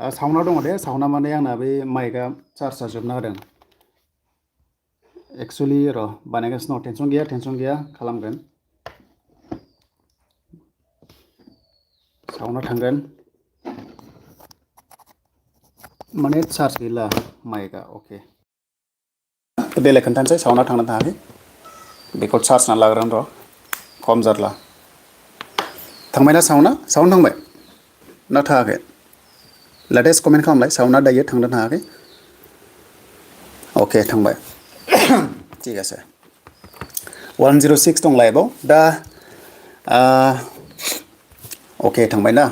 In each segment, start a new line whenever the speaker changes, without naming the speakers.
साउन्डआ दङ दे साउन्डआ माने आंना बे माइकआ चार्जआ जोबना होदों एक्सुअलि र' बानायगासिनो दं टेनसन गैया खालामगोन साउन्डआ थांगोन माने चार्ज गैला माइकआ अके देलाय खोन्थानोसै साउन्डआ थांना थाङाखै बेखौ चार्ज होना लाग्रोन र' खम जारला थांबायना साउन्ड थांबाय ना थाङाखै लेटेस्ट कमेन्ट खालामलाय साउन्डआ दायो थांना थाङाखै अके थांबाय ठीक আছে 106 दं लाइभआव दा अके थांबाय ना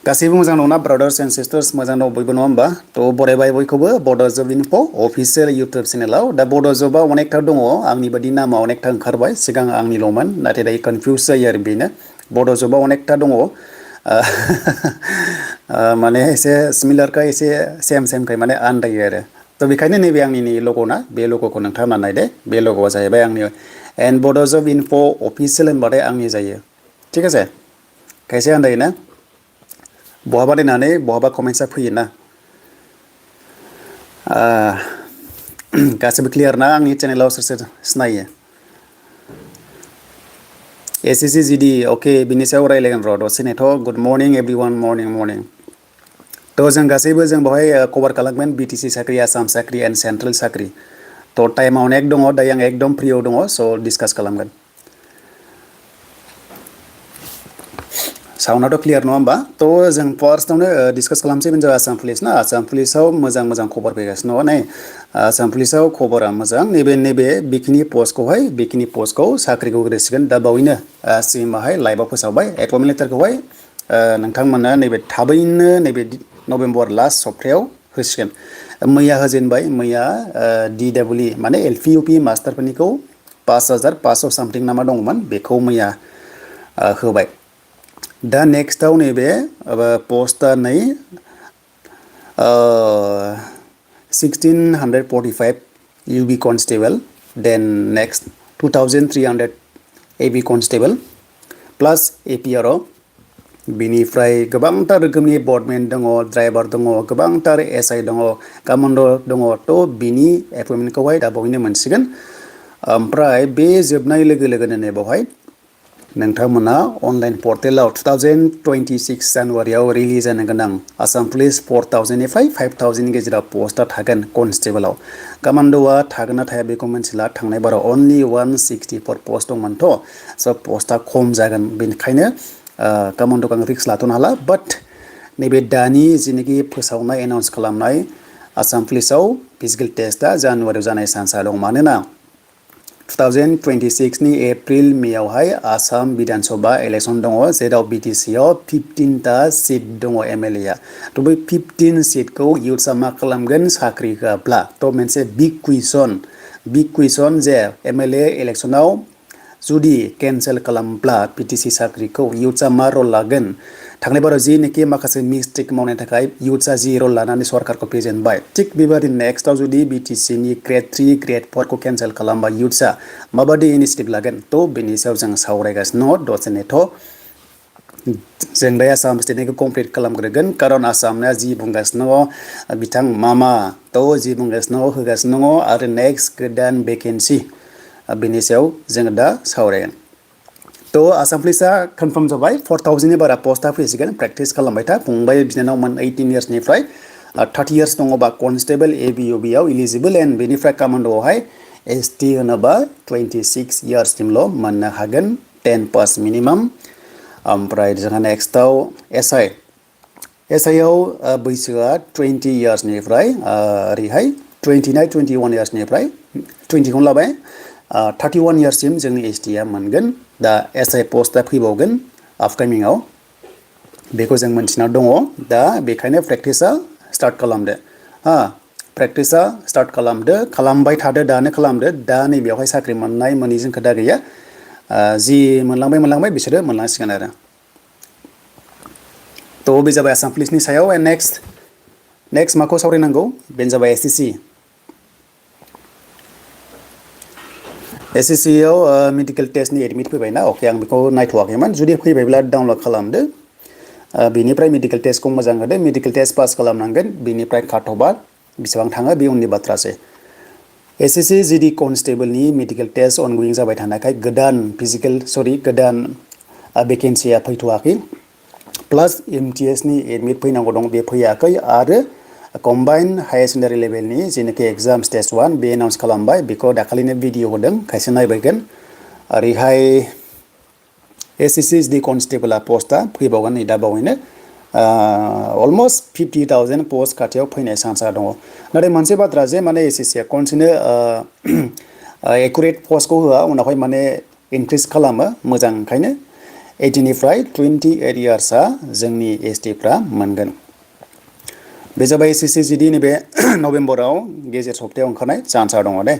गासैबो मोजां दंना ब्रादार्स एन्ड सिस्टार्स मोजां दं बयबो नङा होमबा थ' बरायबाय बयखौबो बड' जब इनफो अफिसियेल इउटुब चेनेलाव दा बड' जबआ अनेकथा दङ आंनि बादि नामा अनेकथा ओंखारबाय सिगां आंनिल'मोन नाथाय दायो कनफिउस जायो आरो बेनो बड' जबआ अनेकथा दङ माने एसे सिमिलारखाय एसे सेमखाय माने आन्दायो आरो थ' बेखायनो नैबे आंनि लग'ना बे लग'खौ नोंथाङा नायदे बे लग'आ जाहैबाय आंनि एन्ड बड' जब इनफो अफिसियेल होनबाथाय आंनि जायो ठीक আছে खायसे आन्दायो ना बहाबा देनानै बहाबा कमेन्टसा फैयोना गासिबो क्लियार ना आंनि चेनेलाव सोर सोर सिनायो एसएससि जिडि अके बिनि सायाव रायलायगोन र' दसेनेथ' गुड मर्निं एभरिवान मर्निं थ' जों गासैबो जों बेवहाय कभार खालामगोन बिटिसि साख्रि आसाम साख्रि एन्ड सेन्ट्रेल साख्रि थ' टाइमा अनेक दङ दायो आं एकदम फ्रियाव दङ स' डिसकास खालामगोन साउन्डआथ' क्लियार नङा होमबा थ' जों फार्स्टआवनो डिसकास खालामसै बेनो जाबाय आसाम पुलिस ना आसाम पुलिसाव मोजां खबर फैगासिनो दङ नै आसाम पुलिसाव खबरा मोजां नैबे बेखिनि पस्टखौ साख्रिखौ होग्रोसिगोन दा बावैनो सिमाहाय लाइभआव फोसावबाय एपइन्टमेन्ट लेटारखौहाय नोंथांमोना नैबे थाबैनो नैबे नभेम्बर लास्ट सप्तायाव होसिगोन मैया होजेनबाय मैया DEE माने LP UP मास्टारफोरनिखौ 5,500 सामथिं नामा दंमोन बेखौ मैया होबाय दा नेक्स्टआव नैबे पस्टआ नै 1645 UB कन्स्टेबल देन नेक्स्ट 2300 AB कन्स्टेबल प्लास APRO बिनिफ्राय गोबांथार रोखोमनि बर्डमेन दङ ड्राइभार दङ गोबांथार SI दङ कमान्डो दङ थ' बिनि एपइन्टमेन्टखौहाय दा बावैनो मोनसिगोन ओमफ्राय बे जोबनाय लोगो लोगोनो नै बेवहाय नोंथांमोना अनलाइन पर्टेलाव 2026 जानुवारियाव रिलिज जानो गोनां आसाम पुलिस 4000 निफ्राय 5000 नि गेजेराव पस्टआ थागोन कन्स्टेबलाव कमान्डोआ थागोन ना थाया बेखौ मिथिला थांनाय बाराव अनलि 164 पस्ट दंमोनथ' स' पस्टआ खम जागोन बेनिखायनो कमान्डोखौ आं रिक्स लाथ'नो हाला बाट नैबे दानि जिनोखि फोसावनाय एनाउन्स खालामनाय आसाम पुलिसाव फिजिकेल टेस्टआ जानुवारियाव जानाय चान्सआ दं मानोना 2026 नि एप्रिल मेयावहाय आसाम विधान सभा इलेक्सन दङ जेराव BTC आव 15टा सिट दङ MLA आ थ' बै 15 सिटखौ इउथ्सआ मा खालामगोन साख्रि होआब्ला थ' मोनसे बिग कुइसन जे MLA इलेक्सनाव जुदि केन्सेल खालामब्ला BTC साख्रिखौ इउथ्सआ मा रल लागोन थांनाय बाराव जिनोखि माखासे मिस्टेक मावनायनि थाखाय इउथ्सआ जि रल लानानै सरकारखौ फेजेनबाय थिग बेबायदि नेक्स्टआव जुदि BTC नि Gr-3 Gr-4 खौ केन्सेल खालामबा इउथ्सआ माबादि इनिशिएटिभ लागोन थ' बेनि सायाव जों सावरायगासिनो दसेनेथ' जों दा आसाम स्टेटनिखौ कमप्लिट खालामग्रोगोन खारन आसामना जि बुंगासिनो बिथां मामा थ' जि बुंगासिनो होगासिनो दङ आरो नेक्स्ट गोदान भेकेन्सि बेनि सायाव जोङो दा सावरायगोन थ' आसाम पुलिसा कनफार्म जाबाय 4000 नि बारा पस्टआ फैसिगोन प्रेक्टिस खालामबाय था फंबाय बिनानावमोन 18 इयार्सनिफ्राय 30 इयार्स दङबा कन्स्टेबल ABUB आव इलिजिबल एन्ड बेनिफ्राय कमान्डोआवहाय ST होनोबा 26 इयार्ससिमल' मोननो हागोन 10 पास मिनिमाम ओमफ्राय जोंहा नेक्स्टआव SI आव बैसोआ 20 इयार्सनिफ्राय ओरैहाय 21 इयार्सनिफ्राय 20खौनो लाबाय 31 इयार्ससिम जोंनि STआ मोनगोन दा SI पस्टआ फैबावगोन आपकामिंआव बेखौ जों मोनथिना दङ दा बेखायनो प्रेक्टिसा स्टार्ट खालामदो प्रेक्टिसा स्टार्ट खालामदो खालामबाय थादो दानो खालामदो दा नैबेयावहाय साख्रि मोननाय मोनैजों खोथा गैया जि मोनलांबाय बिसोरो मोनलांसिगोन आरो थ' बे जाबाय आसाम पुलिसनि सायाव एन्ड नेक्स्ट माखौ सावरायनांगौ बेनो जाबाय SSC आव मेडिकेल टेस्टनि एडमिट फैबायना अके आं बेखौ नायथ'वाखैमोन जुदि फैबायब्ला डाउनलड खालामदो बेनिफ्राय मेडिकेल टेस्टखौ मोजां होदो मेडिकेल टेस्ट पास खालामनांगोन बेनिफ्राय काटअफआ बेसेबां थाङो बे उननि बाथ्रासै एसएससि जिडि कनस्टेबलनि मेडिकेल टेस्ट अनगयिं जाबाय थानायखाय गोदान भेकेन्सिया फैथ'वाखै प्लास एमटिएसनि एडमिट फैनांगौ दं बे फैयाखै आरो कम्बाइन्ड हायार सेकेन्डारि लेभेलनि जेनाखि एग्जाम स्टेज 1 बे एनाउन्स खालामबाय बेखौ दाखालिनो भिडिअ होदों खायसे नायबायगोन ओरैहाय एसएससि जिडि कनस्टेबलआ पस्टआ फैबावगोन नै दा बावैनो अलमस्ट 50,000 पोस्ट खाथियाव फैनाय चान्सआ दङ नाथाय मोनसे बाथ्रा जे माने एसएससिआ खनसेनो एकुरेट पस्टखौ होआ उनावहाय माने इनक्रिज खालामो मोजां ओंखायनो 18 निफ्राय 28 इयार्सआ जोंनि एसटिफ्रा मोनगोन बे जाबाय एसएससि जिडि नैबे नभेम्बराव गेजेर सप्तायाव ओंखारनाय चान्सआ दङ दे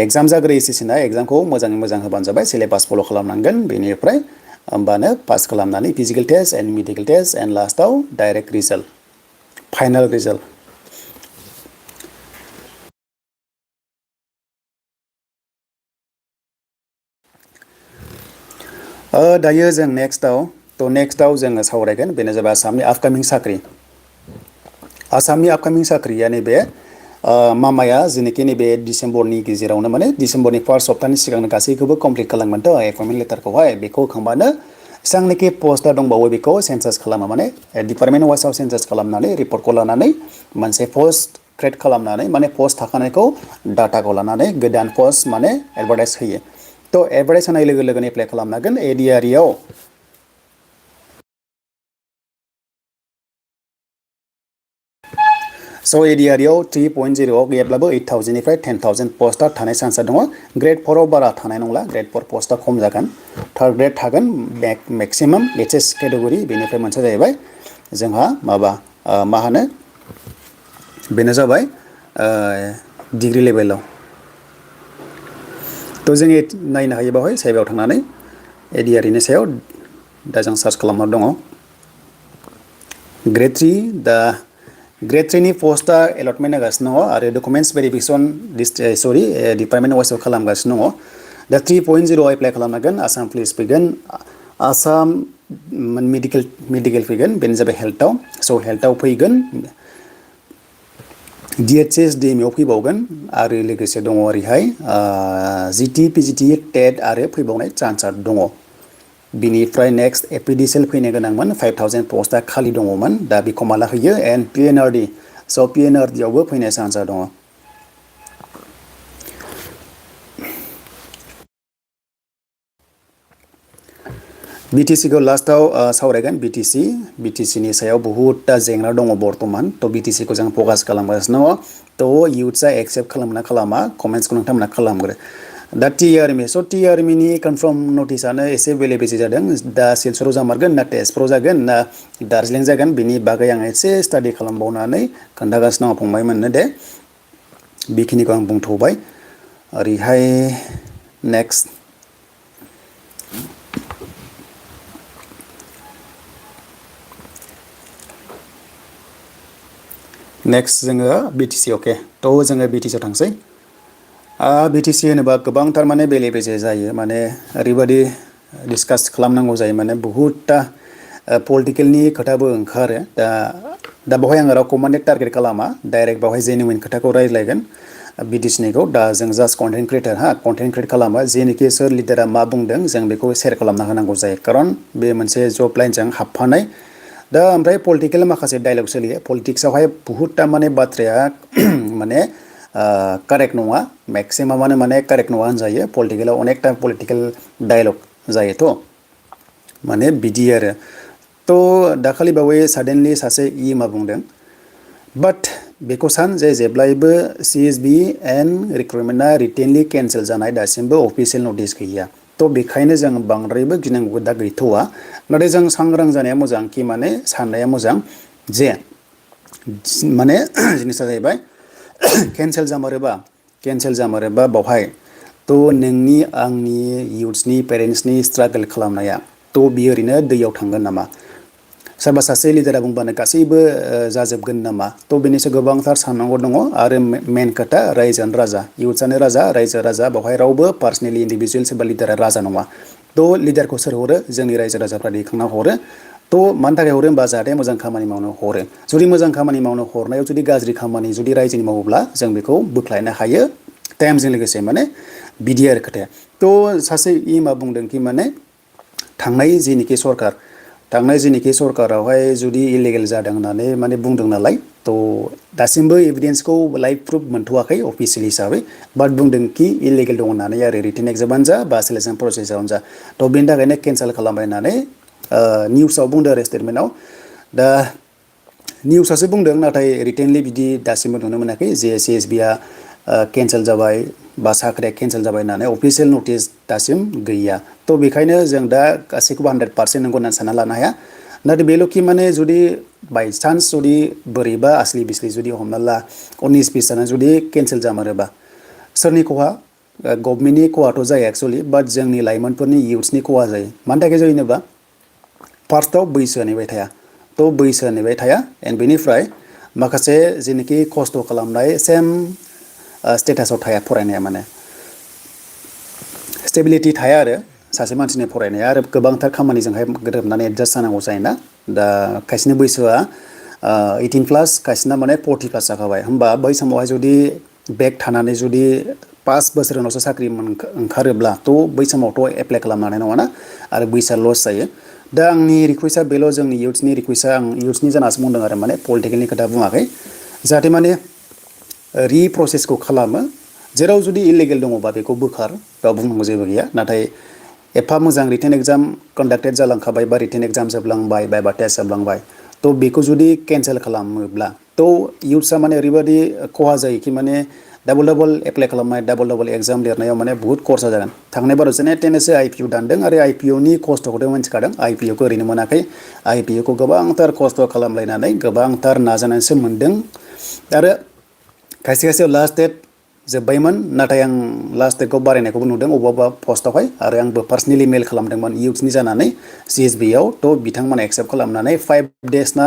एग्जाम जाग्रो एसएससि ना एग्जामखौ मोजाङै मोजां होबानो जाबाय सिलेबास फल' खालामनांगोन बेनिफ्राय होमबानो पास खालामनानै physical test and medical test and लास्टआव डाइरेक्ट रिजाल्ट फाइनाल रिजाल्ट दायो जों नेक्स्टआव जोङो सावरायगोन बेनो जाबाय आसामनि आपकामिं साख्रि आसामनि आपकामिं साख्रिया नैबे मामाया जेनाखि नैबे डिसेम्बरनि गेजेरावनो माने डिसेम्बरनि फार्स्ट सप्ताहनि सिगांनो गासैखौबो कमप्लिट खालामगोनथ' एपइन्टमेन्ट लेटारखौहाय बेखौ होखांबानो जेसेबांनाखि पस्टआ दंबावो बेखौ सेन्सास खालामो माने डिपार्टमेन्ट वाइसआव सेन्सास खालामनानै रिपर्टखौ लानानै मोनसे पस्ट क्रिएट खालामनानै माने पस्ट थाखानायखौ डाटाखौ लानानै गोदान पस्ट माने एडभार्टाइज होयो थ' एडभार्टाइज होनाय लोगो लोगोनो एप्लाइ खालामनांगोन एडिआरइआव स' एडिआरइआव 3.0 गैयाब्लाबो 8,000 निफ्राय 10,000 पस्टआ थानाय चान्सआ दङ ग्रेड 4आव बारा थानाय नंला ग्रेड 4 पस्टआ खम जागोन थार्ड ग्रेड थागोन मेक्सिमाम एचएस केटेगरि बेनिफ्राय मोनसे जाहैबाय जोंहा माबा मा होनो बेनो जाबाय डिग्री लेभेलाव थ' जों नायनो हायो बेवहाय साइबाव थांनानै एडिआरइनि सायाव दा जों सार्च खालामना दङ ग्रेड 3 दा ग्रेड 3 नि पस्टआ एलटमेन्ट होगासिनो दङ आरो डकुमेन्टस भेरिफिकेसन डिपार्टमेन्ट वाइसआव खालामगासिनो दङ दा 3.0 एप्लाइ खालामनांगोन आसाम पुलिस फैगोन आसाम मेडिकेल फैगोन बेनो जाबाय हेल्थआव स' हेल्थआव फैगोन डिएचएस डिएमआव फैबावगोन आरो लोगोसे दङ ओरैहाय जिटि पिजिटि टेट आरो फैबावनाय चान्सआ दङ बिनिफ्राय नेक्स्ट एपिडिसिएल फैनो गोनांमोन 5,000 पस्टआ खालि दङमोन दा बेखौ माला होयो एन्ड पिएनआरडि स' पिएनआरडिआवबो फैनाय चान्सआ दङ बिटिसिखौ लास्टआव सावरायगोन बिटिसिनि सायाव बहुतटा जेंना दङ बर्तमान थ' बिटिसिखौ जों फकास खालामगासिनो दङ थ' इउथ्सआ एक्सेप्ट खालामना खालामा कमेन्ट्सखौ नोंथांमोना खालामग्रो दा टिआरएमनि कनफार्म नटिसआनो एसे बेले बेजे जादों दा सिलचराव जामारगोन ना तेजपुराव जागोन ना दार्जिलिं जागोन बिनि बागै आं एसे स्टाडि खालामबावनानै खोन्थागासिनो दङ फंबायमोननो दे बेखिनिखौ आं बुंथ'बाय ओरैहाय नेक्स्ट जोङो बिटिसि अके थ' जोङो बिटिसिआव थांसै बिटिसि होनोबा गोबांथार माने बेले बेजे जायो माने ओरैबायदि डिसकास खालामनांगौ जायो माने बहुतटा पलिटिकेलनि खोथाबो ओंखारो दा बेवहाय आङो रावखौ माने टारगेट खालामा डाइरेक्ट बेवहाय जेनुइन खोथाखौ रायज्लायगोन बिटिसिनिखौ दा जों जास्ट कन्टेन्ट क्रियेट खालामा जेनोखि सोर लिडारा मा बुंदों जों बेखौ शेयार खालामना होनांगौ जायो खारन बे मोनसे जब लाइनजों हाबफानाय दा ओमफ्राय पलिटिकेल माखासे डायलग सोलियो पलिटिक्सआवहाय बहुतटा माने बाथ्राया माने कारेक्ट नङा मेक्सिमामानो माने कारेक्ट नङा होनजायो पलिटिकेलाव अनेकटा पलिटिकेल डायलग जायोथ' माने बिदि आरो थ' दाखालि बावै साडेनलि सासे मा बुंदों बाट बेखौ सान जे जेब्लायबो सिएसबि एन्ड रिक्रुटमेन्टआ रिटेनलि केन्सेल जानाय दासिमबो अफिसियेल नटिस गैया थ' बेखायनो जों बांद्रायबो गिनांगौ दा गैथ'वा नाथाय जों सांग्रां जानाया मोजां कि माने साननाया मोजां जे माने जिनिसा जाहैबाय केन्सेल जामारोबा बावहाय थ' नोंनि आंनि इयुथ्सनि पेरेन्टसनि स्ट्रागोल खालामनाया थ' बियो ओरैनो दैयाव थांगोन नामा सोरबा सासे लिडारा बुंबानो गासैबो जाजोबगोन नामा थ' बेनिसो गोबांथार साननांगौ दङ आरो मेन खोथा रायजोआनो राजा इयुथ्सआनो राजा रायजो राजा बेवहाय रावबो पार्सनेलि इन्डिभिजुवेल सोरबा लिडारा राजा नङा थ' लिडारखौ सोर हरो जोंनि रायजो राजाफ्रा दैखांना हरो थ' मानि थाखाय हरो होमबा जाहाथे मोजां खामानि मावनो हरो जुदि मोजां खामानि मावनो हरनायाव जुदि गाज्रि खामानि जुदि रायजोनि मावोब्ला जों बेखौ बोख्लायनो हायो टाइमजों लोगोसे माने बिदि आरो खोथाया थ' सासे इमा बुंदों कि माने थांनाय जेनिखि सरखार थांनाय जेनिखि सरखारावहाय जुदि इलिगेल जादों होननानै माने बुंदों नालाय थ' दासिमबो एभिडेन्सखौ लाइभ प्रुफ मोनथ'वाखै अफिसियेल हिसाबै बाट बुंदों कि इलिगेल दं होननानै आरो रिटेन एग्जामानो जा बा सिलेक्सन प्रसेसआवनो जा थ' बेनि थाखायनो केन्सेल खालामबाय होननानै निउसाव बुंदों आरो स्टेटमेन्टआव दा निउसासो बुंदों नाथाय रिटेनलि बिदि दासिमबो नुनो मोनाखै जे CSBआ केन्सेल जाबाय बा साख्रिया केन्सेल जाबाय होननानै अफिसियेल नटिस दासिम गैया थ' बेखायनो जों दा गासैखौबो 100% नंगौ होननानै सानना लानो हाया नाथाय बेल'खि माने जुदि बायसान्स जुदि बोरैबा आसलि बिसलि जुदि हमना ला 19-20 जुदि केन्सेल जामारोबा सोरनि खहा गभर्नमेन्टनि खहाथ' जाया एक्सुवेलि बाट जोंनि लाइमोनफोरनि इयुथ्सनि खहा जायो मानि थाखाय जायो होनोबा फार्स्टआव बैसोआ नेबाय थाया थ' बैसोआ नेबाय थाया एन्ड बेनिफ्राय माखासे जेनोखि खस्थ' खालामनाय सेम स्टेटासाव थाया फरायनाया माने स्टेबिलिटि थाया आरो सासे मानसिनि फरायनाया आरो गोबांथार खामानिजोंहाय गोरोबनानै एडजास्ट जानांगौ जायोना दा खायसेनि बैसोआ 18+ खायसेना माने 40+ जाखाबाय होमबा बै समावहाय जुदि बेक थानानै जुदि 5 बोसोर उनावसो साख्रि ओंखारोब्ला थ' बै समावथ' एप्लाइ खालामनो हानाय नङाना आरो बैसोआ लस जायो दा आंनि रिकुवेस्टआ बेल' जोंनि इयुथ्सनि रिकुवेस्टआ आं इयुथ्सनि जानासो बुंदों आरो माने पलिटिकेलनि खोथा बुङाखै जाहाथे माने रिप्रसेसखौ खालामो जेराव जुदि इलिगेल दङबा बेखौ बोखार बा बुंनांगौ जेबो गैया नाथाय एफा मोजां रिटेन एग्जाम कन्डाक्टेड जालांखाबाय बा रिटेन एग्जाम जोबलांबाय बा टेस्ट जोबलांबाय थ' बेखौ जुदि केन्सेल खालामोब्ला थ' इयुथ्सआ माने ओरैबायदि खहा जायो कि माने डाबल एप्लाइ खालामनाय डाबल एग्जाम लिरनायाव माने बुहुत खरसा जागोन थांनाय बारावसो टेनएसए IPO दानदों आरो IPOनि खस्थ'खौथ' मिथिखादों IPOखौ ओरैनो मोनाखै IPOखौ गोबांथार खस्थ' खालामलायनानै गोबांथार नाजानानैसो मोनदों आरो खायसे लास्ट डेट जोब्बायमोन नाथाय आं लास्ट डेटखौ बारायनायखौबो नुदों अबेबा पस्टआवहाय आरो आंबो पार्सनेलि मेल खालामदोंमोन इयुथ्सनि जानानै CSBआव थ' बिथांमोना एक्सेप्ट खालामनानै 5 days ना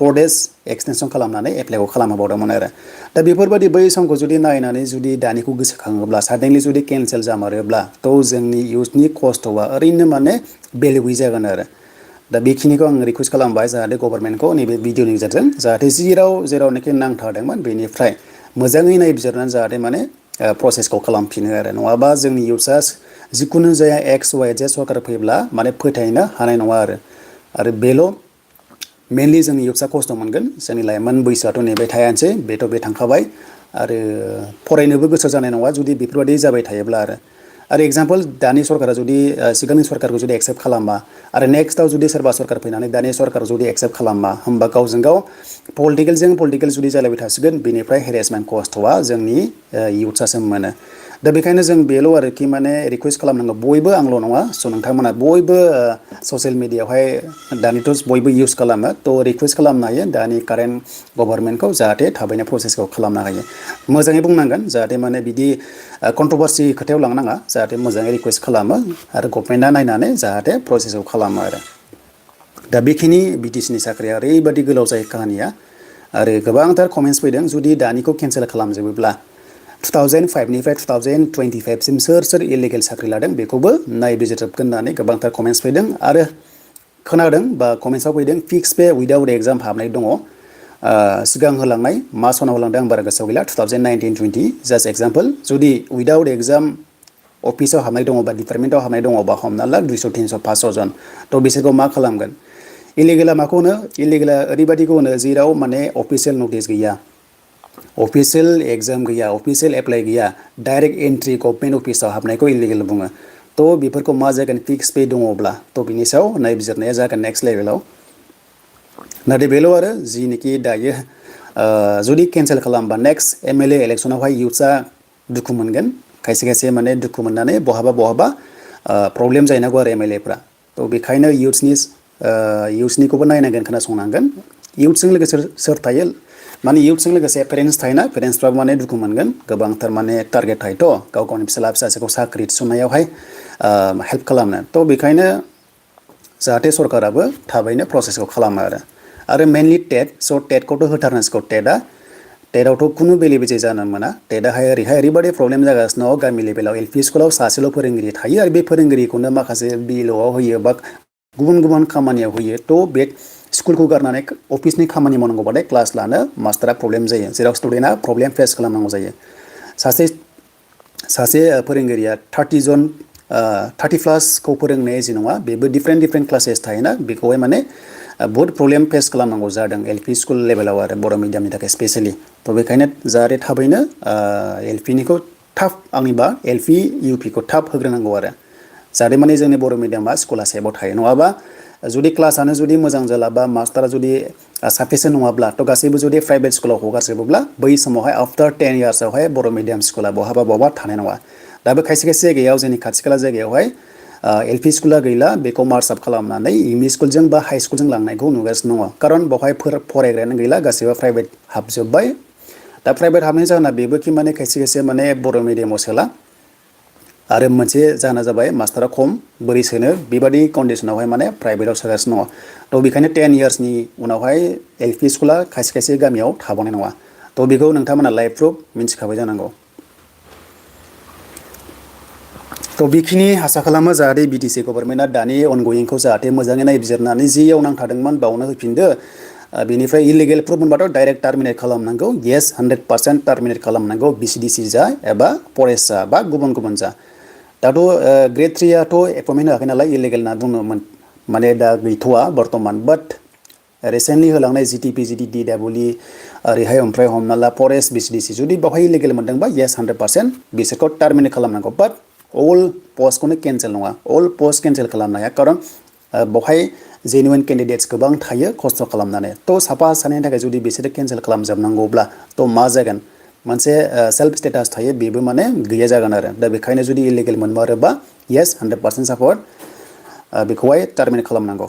4 days एक्सटेनसन खालामनानै एप्लाइखौ खालामहोबावदोंमोन आरो दा बेफोरबायदि बै समखौ जुदि नायनानै जुदि दानिखौ गोसोखाङोब्ला साडेनलि जुदि केन्सेल जामारोब्ला थ' जोंनि इयुथ्सनि खस्थ'आ ओरैनो माने भेलु गैयि जागोन आरो दा बेखिनिखौ आं रिकुवेस्ट खालामबाय जाहाथे गभर्नमेन्टखौ नैबे भिडिअनि गेजेरजों जाहाथे जेरावनोखि नांथारदोंमोन बेनिफ्राय मोजाङै नायबिजिरनानै जाहाथे माने प्रसेसखौ खालामफिनो आरो नङाबा जोंनि इयुथ्सआ जिखुनु जाया XYZ सरकार फैब्ला माने फोथायनो हानाय नङा आरो बेल' मेनलि जोंनि इयुथ्सआ खस्थ' मोनगोन जोंनि लाइमोन बैसोआथ' नेबाय थायानोसै बेथ' बे थांखाबाय आरो फरायनोबो गोसो जानाय नङा जुदि बेफोरबायदि जाबाय थायोब्ला आरो एगजामपोल दानि सरकारा जुदि सिगांनि सरकारखौ जुदि एक्सेप्ट खालामा आरो नेक्स्टआव जुदि सोरबा सरकार फैनानै दानि सरकार जुदि एक्सेप्ट खालामा होमबा गावजों गाव पलिटिकेल जुदि जालायबाय थासिगोन बेनिफ्राय हेरेसमेन्ट खस्थ'आ जोंनि इयुथ्सआसो मोनो दा बेखायनो जों बेल' आरोखि माने रिकुवेस्ट खालामनांगौ बयबो आंल' नङा स' नोंथांमोना बयबो ससियेल मिडियायावहाय दानिथ' बयबो इउज खालामो थ' रिकुवेस्ट खालामनो हायो दानि कारेन्ट गभर्नमेन्टखौ जाहाथे थाबैनो प्रसेसखौ खालामनो हायो मोजाङै बुंनांगोन जाहाथे माने बिदि कन्ट्रभारसि खोथायाव लांनाङा जाहाथे मोजाङै रिकुवेस्ट खालामो आरो गभर्नमेन्टआ नायनानै जाहाथे प्रसेसखौ खालामो दा बेखिनि BTCनि साख्रिया ओरैबायदि गोलाव जायो काहानिया आरो गोबांथार कमेन्ट्स फैदों जुदि दानिखौ केन्सेल खालामजोबोब्ला 2005निफ्राय 2025 सिम सोर इलिगेल साख्रि लादों बेखौबो नायबिजिरजोबगोन होननानै गोबांथार कमेन्ट्स फैदों आरो खोनादों बा कमेन्ट्सआव फैदों फिक्स पे उइदाउट एग्जाम हाबनाय दङ सिगां होलांनाय मा सनाव होलांदों आं बारा गोसोआव गैला 2019-20 जास्ट एग्जाम्पल जुदि उइदाउट एग्जाम अफिसाव हाबनाय दङबा डिपार्टमेन्टआव हाबनाय दङबा हमना ला 200-300-500 जन थ' बिसोरखौ मा खालामगोन इलिगेला माखौ होनो इलिगेला ओरैबायदिखौ होनो जेराव माने अफिसियेल नटिस गैया अफिसियेल एग्जाम गैया अफिसियेल एप्लाइ गैया डाइरेक्ट एन्ट्रि गभर्नमेन्ट अफिसाव हाबनायखौ इलिगेल बुङो थ' बेफोरखौ मा जागोन फिक्स पे दङब्ला थ' बिनि सायाव नायबिजिरनाया जागोन नेक्स्ट लेभेलाव नाथाय बेल' आरो जिनिखि दायो जुदि केन्सेल खालामबा नेक्स्ट MLA इलेक्सनावहाय इयुथ्सआ दुखु मोनगोन खायसे माने दुखु मोननानै बहाबा प्रब्लेम जाहैनांगौ आरो MLAफ्रा थ' बेखायनो इयुथ्सनिखौबो नायनांगोन खोनासंनांगोन इयुथ्सजों लोगोसे सोर थायो माने इयुथ्सजों लोगोसे पेरेन्टस थायोना पेरेन्टसफ्राबो माने दुखु मोनगोन गोबांथार माने टारगेट थायोथ' गावनि फिसाखौ साख्रि थिसननायावहाय हेल्प खालामनो थ' बेखायनो जाहाथे सरकाराबो थाबैनो प्रसेसखौ खालामो आरो मेनलि टेट स' टेटखौथ' होथारनांसिगौ टेटआवथ' खुनु बेले बेजे जानो मोना टेटआहाय ओरैबायदि प्रब्लेम जागासिनो गामि लेभेलाव LP स्कुलाव सासेल' फोरोंगिरि थायो आरो बे फोरोंगिरिखौनो माखासे बिल'आव होयो बा गुबुन गुबुन खामानियाव होयो थ' बे स्कुलखौ गारनानै अफिसनि खामानि मावनांगौबाथाय क्लास लानो मास्टारा प्रब्लेम जायो जेराव स्टुडेन्टआ प्रब्लेम फेस खालामनांगौ जायो सासे फोरोंगिरिया 30 जन 30 प्लासखौ फोरोंनाया इजि नङा बेबो डिफरेन्ट क्लासेस थायोना बेखौहाय माने बहुत प्रब्लेम फेस खालामनांगौ जादों एलपि स्कुल लेभेलाव आरो बर' मिडियामनि थाखाय स्पेसियेलि थ' बेखायनो जाहाथे थाबैनो एलपिनिखौ थाब आंनिबा एलपि इउपिखौ थाब होग्रोनांगौ आरो जाहाथे माने जोंनि बर' मिडियामा स्कुला सेफआव थायो नङाबा जुदि क्लासआनो जुदि मोजां जाला बा मास्टारा जुदि साफिसियेन्ट नङाब्ला थ' गासैबो जुदि प्राइभेट स्कुलाव हगारजोबोब्ला बै समावहाय आफ्टार 10 इयार्सआवहाय बर' मिडियाम स्कुला बहाबा थानाय नङा दाबो खायसे जायगायाव जोंनि खाथि खाला जायगायावहाय एलपि स्कुला गैला बेखौ मार्च आप खालामनानै एमइ स्कुलजों बा हाइ स्कुलजों लांनायखौ नुगासिनो दङ खारन बेवहाय फरायग्रायानो गैला गासैबो प्राइभेट हाबजोब्बाय दा प्राइभेट हाबनायनि जाहोना बेबोखि माने खायसे माने बर' मिडियामाव सोला आरो मोनसे जाहोना जाबाय मास्टारा खम बोरै सोनो बेबादि कन्डिसनावहाय माने प्राइभेटाव सोगासिनो दङ थ' बेखायनो 10 इयार्सनि उनावहाय एलपि स्कुला खायसे गामियाव थाबावनाय नङा थ' बेखौ नोंथांमोना लाइभ प्रुफ मिन्थिखाबाय जानांगौ थ' बेखिनि आसा खालामो जाहाथे बिटिसि गभर्नमेन्टआ दानि अनगयिंखौ जाहाथे मोजाङै नायबिजिरनानै जियाव नांथादोंमोन बावनो होफिनदो बेनिफ्राय इलिगेल प्रुफ मोनबाथ' डाइरेक्ट टार्मिनेट खालामनांगौ येस 100% टार्मिनेट खालामनांगौ बिसिडिसि जा एबा फरेस्ट जा बा गुबुन जा दाथ' ग्रेड 3 आथ' एपइन्टमेन्ट होआखै नालाय इलिगेल होनना बुङोमोन माने दा गैथ'वा बर्थमान बाट रिसेन्टलि होलांनाय जिटिपि जिडिडि डाबलि ओरैहाय ओमफ्राय हमना ला फरेस्ट बिसिडिसि जुदि बेवहाय इलिगेल मोनदोंबा येस 100% बिसोरखौ टार्मिनेट खालामनांगौ बाट अल पस्टखौनो केन्सेल नङा अल पस्ट केन्सेल खालामनो हाया खारन बेवहाय जेनुइन केन्डिडेट्स गोबां थायो खस्थ' खालामनानै थ' साफा सानैनि थाखाय जुदि बिसोरो केन्सेल खालामजोबनांगौब्ला थ' मा जागोन मोनसे सेल्फ स्टेटास थायो बेबो माने गैया जागोन आरो दा बेखायनो जुदि इलिगेल मोनमारोबा येस 100% सापर्ट बेखौहाय टार्मिनेट खालामनांगौ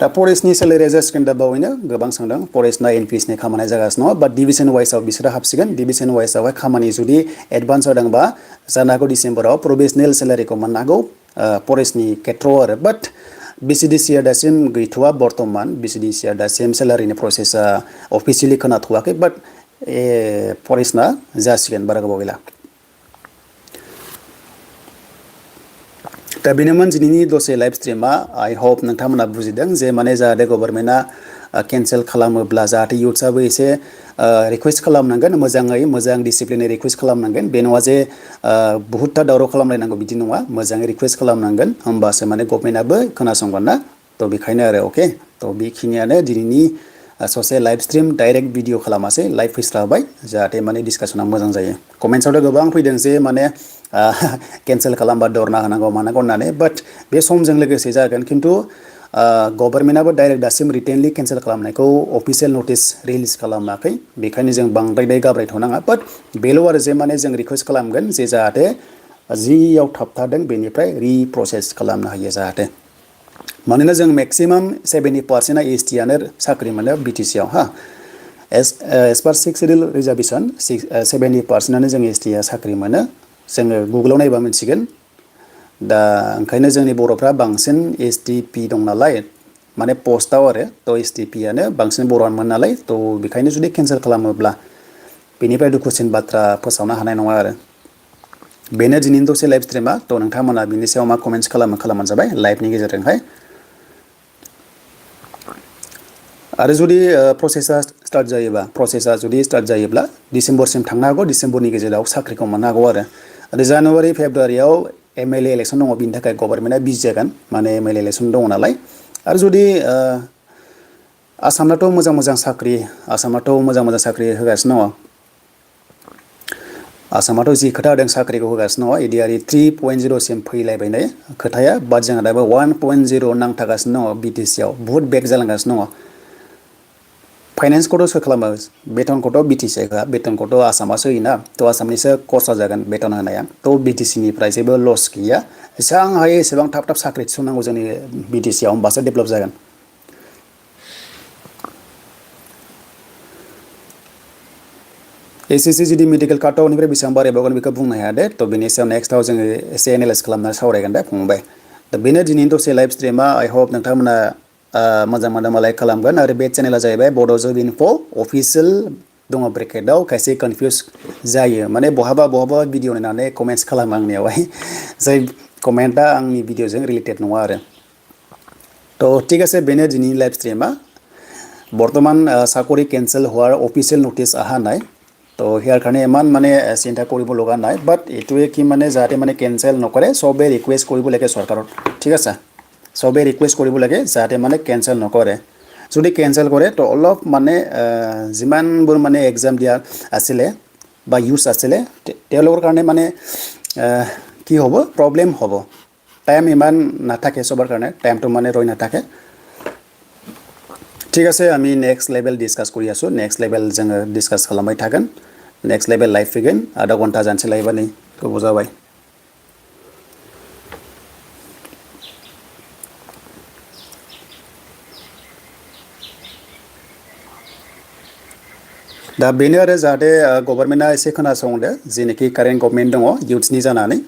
दा फरेस्टनि सेलेरिया जासिगोन दा बावैनो गोबां सोंदों फरेस्टना एनपिएसनि खामानिया जागासिनो दङ बाट डिभिजन वाइसआव बिसोरो हाबसिगोन डिभिजन वाइसआवहाय खामानि जुदि एडभान्स जादोंबा जानो हागौ डिसेम्बराव प्रभिजनेल सेलारिखौ मोननो हागौ फरेस्टनि खेथ्रआव आरो बाट बिसिडिसिआ दासिम गैथ'वा बर्थमान बिसिडिसिआ दासिम सेलारिनि प्रसेसा अफिसियेलि खोनाथ'वाखै बाट फरेस्टना जासिगोन बारा गोबाव गैला दा बेनोमोन दिनैनि दसे लाइभ स्ट्रिमा आइ होप नोंथांमोना बुजिदों जे माने जाहाथे गभर्नमेन्टआ केन्सेल खालामोब्ला जाहाथे इयुथ्सआबो एसे रिकुवेस्ट खालामनांगोन मोजां डिसिप्लिनै रिकुवेस्ट खालामनांगोन बे नङा जे बहुतथा दावराव खालामलायनांगौ बिदि नङा मोजाङै रिकुवेस्ट खालामनांगोन होमबासो माने गभर्नमेन्टआबो खोनासंगोन ना थ' बेखायनो आरो अके थ' बेखिनियानो दिनैनि ससे लाइभ स्ट्रिम डाइरेक्ट भिडिअ खालामासै लाइभ फैस्राबाय जाहाथे माने डिसकासना मोजां जायो कमेन्ट्सआवथ' गोबां फैदों जे माने केन्सेल खालामबा दरना होनांगौ मानांगौ होननानै बाट बे समजों लोगोसे जागोन खिन्थु गभर्नमेन्टआबो डाइरेक्ट दासिम रिटेनलि केन्सेल खालामनायखौ अफिसियेल नटिस रिलिज खालामाखै बेखायनो जों बांद्राय गाब्रायथ'नाङा बाट बेल' आरो जे माने जों रिकुवेस्ट खालामगोन जे जाहाथे जियाव थाबथादों बेनिफ्राय रिप्रसेस खालामनो हायो जाहाथे मानोना जों मेक्सिमाम 70%आ एसटिआनो साख्रि मोनो बिटिसिआव एस पार 6 सिडिउल रिजार्भेसन 70%आनो जों एसटिआ साख्रि मोनो जोङो गुगोलाव नायबा मिथिगोन दा ओंखायनो जोंनि बर'फ्रा बांसिन एसटिपि दं नालाय माने पस्टआव आरो थ' एसटिपिआनो बांसिन बर'आनोमोन नालाय थ' बेखायनो जुदि केन्सेल खालामोब्ला बेनिफ्राय दुखुसिन बाथ्रा फोसावनो हानाय नङा आरो बेनो दिनैनि दसे लाइभ स्ट्रिमा थ' नोंथांमोना बिनि सायाव मा कमेन्ट्स खालामबानो जाबाय लाइभनि गेजेरजोंहाय आरो जुदि प्रसेसा जुदि स्टार्ट जायोब्ला डिसेम्बरसिम थांनो हागौ डिसेम्बरनि गेजेराव साख्रिखौ मोननो हागौ आरो जानुवारि फेब्रुवारियाव एमएलए इलेक्सन दङ बिनि थाखाय गभर्नमेन्टआ बिजि जागोन माने एमएलए इलेक्सन दङ नालाय आरो जुदि आसामाथ' मोजां साख्रि होगासिनो दङ आसामाथ' जि खोथा होदों साख्रिखौ होगासिनो दङ ADRE 3.0 सिम फैलायबायनाय खोथाया बाट जोंहा दाबो 1.0 नांथागासिनो दङ बिटिसिआव बुहुत बेक जालांगासिनो दङ फाइनान्सखौथ' सोर खालामो बेथनखौथ' बिटिसि होआ बेथनखौथ' आसामासो होयोना थ' आसामनिसो खरसा जागोन बेथन होनाया थ' बिटिसिनिफ्राय जेबो लस गैया जेसेबां हायो एसेबां थाब साख्रि थिसननांगौ जोंनि बिटिसिआव होमबासो डेभेलप जागोन एसएससि जुदि मेडिकेल काटआउटनिफ्राय बेसेबां बारायबावगोन बेखौ बुंनो हाया दे थ' बेनि सायाव नेक्स्टआव जोङो एसे एनालाइज खालामनानै सावरायगोन दे फंबाय दा बेनो दिनैनि दसे लाइभ स्ट्रिमा आइ होप नोंथांमोना मोजां मोनोबा लाइक खालामगोन आरो बे चेनेला जाहैबाय बड'जब इनफ' अफिसियेल दङ ब्रेकेटआव खायसे कनफिउस जायो माने बहाबा भिडिअ नायनानै कमेन्ट्स खालामो आंनियावहाय जाय कमेन्टआ आंनि भिडिअजों रिलेटेड नङा आरो তো ঠিক আছে বেনে দিনनि লাইভ স্ট্रीमा বৰ্তমান চাকৰি কেনসেল হোৱাৰ অফিচিয়েল নোটিছ আহা নাই তো হিয়াৰ কাৰণে ইমান মানে চিন্তা কৰিব লগা নাই বাট এটোৱে কি মানে যাতে মানে কেনসেল নকৰে সবে ৰিকুৱেষ্ট কৰিব লাগে চৰকাৰক ঠিক আছে সবে ৰিকুৱেষ্ট কৰিব লাগে যাতে মানে কেনসেল নকৰে যদি কেনসেল কৰে তো অলপ মানে যিমানবোৰ মানে এক্সাম দিয়া আছিলে বা ইউজ আছিলে তেওঁলোকৰ কাৰণে মানে কি হ'ব প্ৰবলেম হ'ব টাইম ইমান নাথাকে সবৰ কাৰণে টাইমটো মানে ৰৈ নাথাকে ঠিক আছে আমি নেক্সট লেভেল ডিসকাস কৰি আছো নেক্সট লেভেল जों ডিসকাस खालामबाय थागोन नेक्स्ट लेवल लाइव फैगोन आधा घंटा जानसे लाइबानि गोबाव जाबाय दा बेनो आरो जाहाथे गभर्नमेन्टआ एसे खोनासंदो जेनेखि कारेन्ट गभर्नमेन्ट दङ इउथ्सनि जानानै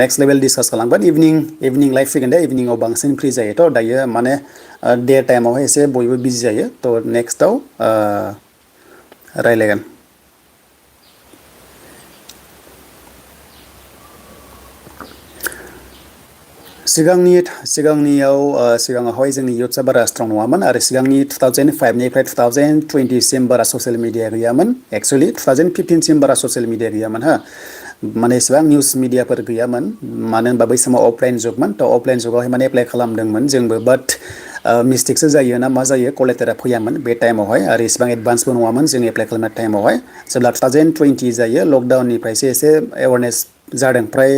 नेक्स्ट लेवल डिसकास खालामगोन इवनिं लाइव फैगोन दे इवनिंआव बांसिन फ्रि जायो तो दायो माने डे टाइमाव एसे बयबो बिजि जायो तो नेक्स्टआव रायलायगोन सिगाङावहाय जोंनि इउथ्सआ बारा स्ट्रं नङामोन आरो सिगांनि 2005 निफ्राय 2020 सिम बारा ससियेल मिडिया गैयामोन एक्चुअली 2015 सिम बारा ससियेल मिडिया गैयामोन हा माने एसेबां निउस मिडियाफोर गैयामोन मानो होनबा बै समाव अफलाइन जुगमोन तो अफलाइन जुगावहाय माने एप्लाइ खालामदोंमोन जोंबो बाट मिस्टेकसो जायो ना मा जायो कल लेटारा फैयामोन बे टाइमावहाय आरो इसेबां एडभान्सबो नङामोन जों एप्लाइ खालामनाय टाइमावहाय जेब्ला 2020 जायो लकडाउननिफ्रायसो एसे एवारनेस जादों प्राय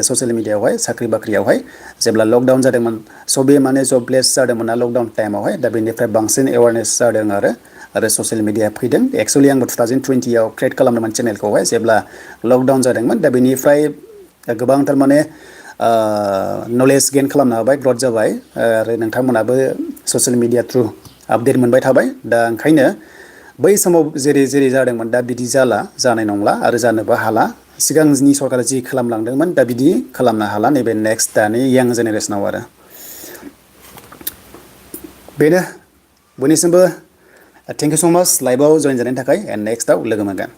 ससियेल मिडियायावहाय साख्रि बाख्रियावहाय जेब्ला लकडाउन जादोंमोन सबे माने जबलेस जादोंमोन ना लकडाउन टाइमावहाय दा बेनिफ्राय बांसिन एवारनेस जादों आरो ससियेल मिडिया फैदों एक्चुअली आंबो 2020 आव क्रिएट खालामदोंमोन चेनेलखौहाय जेब्ला लकडाउन जादोंमोन दा बेनिफ्राय गोबांथार माने नलेज गेन खालामनो हाबाय ग्रथ जाबाय आरो नोंथांमोनाबो ससियेल मिडिया थ्रु आपडेट मोनबाय थाबाय दा ओंखायनो बै समाव जेरै जादोंमोन दा बिदि जानाय नंला आरो जानोबो हाला सिगांनि सरकारा जि खालामलांदोंमोन दा बिदि खालामनो हाला नैबे नेक्स्ट दानि यां जेनेरेसनाव आरो बेनो बयनिसिमबो थेंक इउ सो माच लाइभआव जइन जानायनि थाखाय एन्ड नेक्स्टआव लोगो मोनगोन